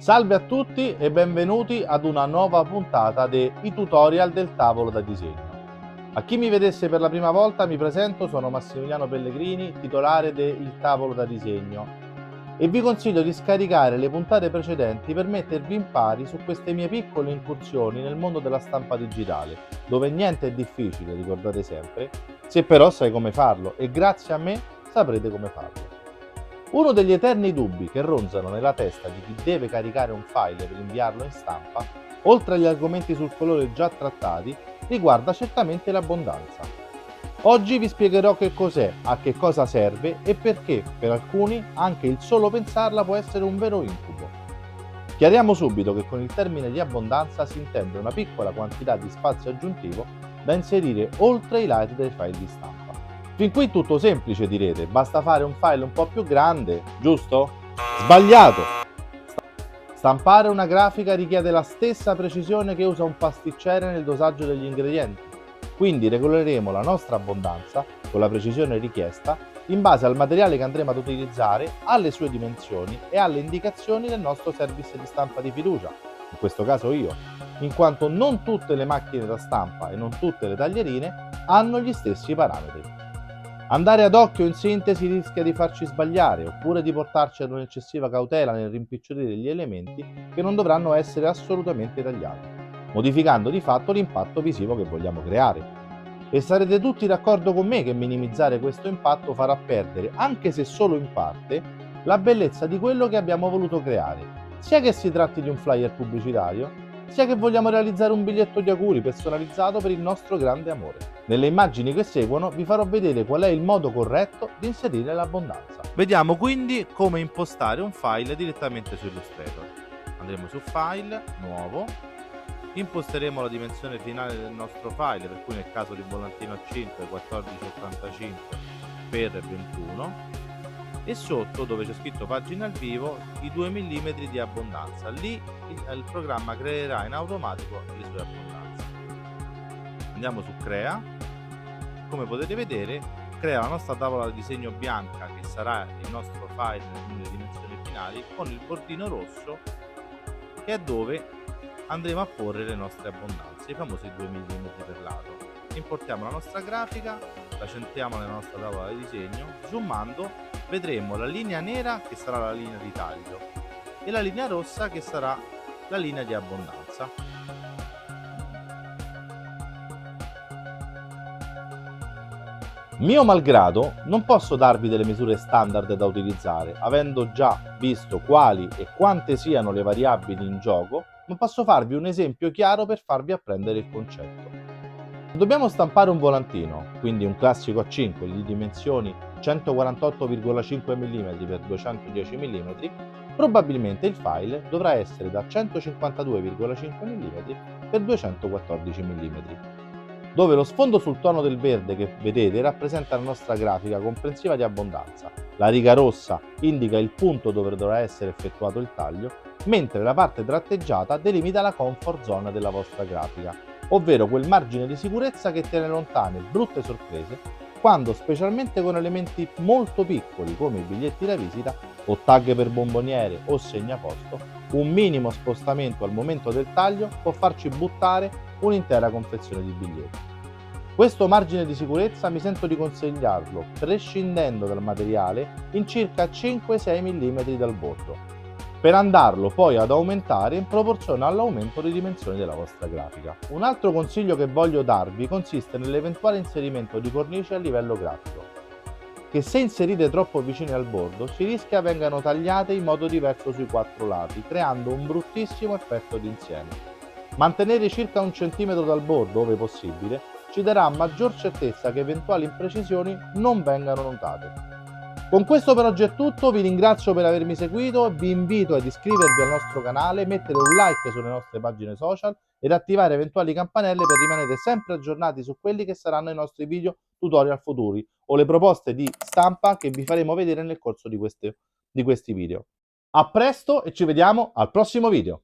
Salve a tutti e benvenuti ad una nuova puntata dei tutorial del tavolo da disegno. A chi mi vedesse per la prima volta mi presento, sono Massimiliano Pellegrini, titolare del tavolo da disegno e vi consiglio di scaricare le puntate precedenti per mettervi in pari su queste mie piccole incursioni nel mondo della stampa digitale, dove niente è difficile, ricordate sempre, se però sai come farlo e grazie a me saprete come farlo. Uno degli eterni dubbi che ronzano nella testa di chi deve caricare un file per inviarlo in stampa, oltre agli argomenti sul colore già trattati, riguarda certamente l'abbondanza. Oggi vi spiegherò che cos'è, a che cosa serve e perché per alcuni anche il solo pensarla può essere un vero incubo. Chiariamo subito che con il termine di abbondanza si intende una piccola quantità di spazio aggiuntivo da inserire oltre i lati dei file di stampa. Fin qui tutto semplice, direte, basta fare un file un po' più grande, giusto? Sbagliato! Stampare una grafica richiede la stessa precisione che usa un pasticcere nel dosaggio degli ingredienti, quindi regoleremo la nostra abbondanza con la precisione richiesta in base al materiale che andremo ad utilizzare, alle sue dimensioni e alle indicazioni del nostro service di stampa di fiducia, in questo caso io, in quanto non tutte le macchine da stampa e non tutte le taglierine hanno gli stessi parametri. Andare ad occhio in sintesi rischia di farci sbagliare oppure di portarci ad un'eccessiva cautela nel rimpicciolire gli elementi che non dovranno essere assolutamente tagliati, modificando di fatto l'impatto visivo che vogliamo creare. E sarete tutti d'accordo con me che minimizzare questo impatto farà perdere, anche se solo in parte, la bellezza di quello che abbiamo voluto creare, sia che si tratti di un flyer pubblicitario, sia che vogliamo realizzare un biglietto di auguri personalizzato per il nostro grande amore. Nelle immagini che seguono vi farò vedere qual è il modo corretto di inserire l'abbondanza. Vediamo quindi come impostare un file direttamente su Illustrator. Andremo su File, Nuovo, imposteremo la dimensione finale del nostro file, per cui nel caso di volantino A5 1485 x 21 e sotto dove c'è scritto pagina al vivo i 2 mm di abbondanza. Lì il programma creerà in automatico le sue abbondanze. Andiamo su Crea. Come potete vedere crea la nostra tavola di disegno bianca che sarà il nostro file nelle dimensioni finali con il bordino rosso che è dove andremo a porre le nostre abbondanze, i famosi 2 mm per lato. Importiamo la nostra grafica, la centriamo nella nostra tavola di disegno, zoomando vedremo la linea nera che sarà la linea di taglio e la linea rossa che sarà la linea di abbondanza. Mio malgrado, non posso darvi delle misure standard da utilizzare, avendo già visto quali e quante siano le variabili in gioco, ma posso farvi un esempio chiaro per farvi apprendere il concetto. Se dobbiamo stampare un volantino, quindi un classico A5 di dimensioni 148,5 mm x 210 mm, probabilmente il file dovrà essere da 152,5 mm x 214 mm, dove lo sfondo sul tono del verde che vedete rappresenta la nostra grafica comprensiva di abbondanza, la riga rossa indica il punto dove dovrà essere effettuato il taglio, mentre la parte tratteggiata delimita la comfort zone della vostra grafica, ovvero quel margine di sicurezza che tiene lontane brutte sorprese quando, specialmente con elementi molto piccoli come i biglietti da visita o tag per bomboniere o segnaposto, un minimo spostamento al momento del taglio può farci buttare un'intera confezione di biglietti. Questo margine di sicurezza mi sento di consigliarlo prescindendo dal materiale in circa 5-6 mm dal bordo, per andarlo poi ad aumentare in proporzione all'aumento di dimensioni della vostra grafica. Un altro consiglio che voglio darvi consiste nell'eventuale inserimento di cornici a livello grafico, che se inserite troppo vicine al bordo si rischia vengano tagliate in modo diverso sui 4 lati, creando un bruttissimo effetto d'insieme. Mantenere circa 1 cm dal bordo, ove possibile, ci darà maggior certezza che eventuali imprecisioni non vengano notate. Con questo per oggi è tutto, vi ringrazio per avermi seguito e vi invito ad iscrivervi al nostro canale, mettere un like sulle nostre pagine social ed attivare eventuali campanelle per rimanere sempre aggiornati su quelli che saranno i nostri video tutorial futuri o le proposte di stampa che vi faremo vedere nel corso di questi video. A presto e ci vediamo al prossimo video!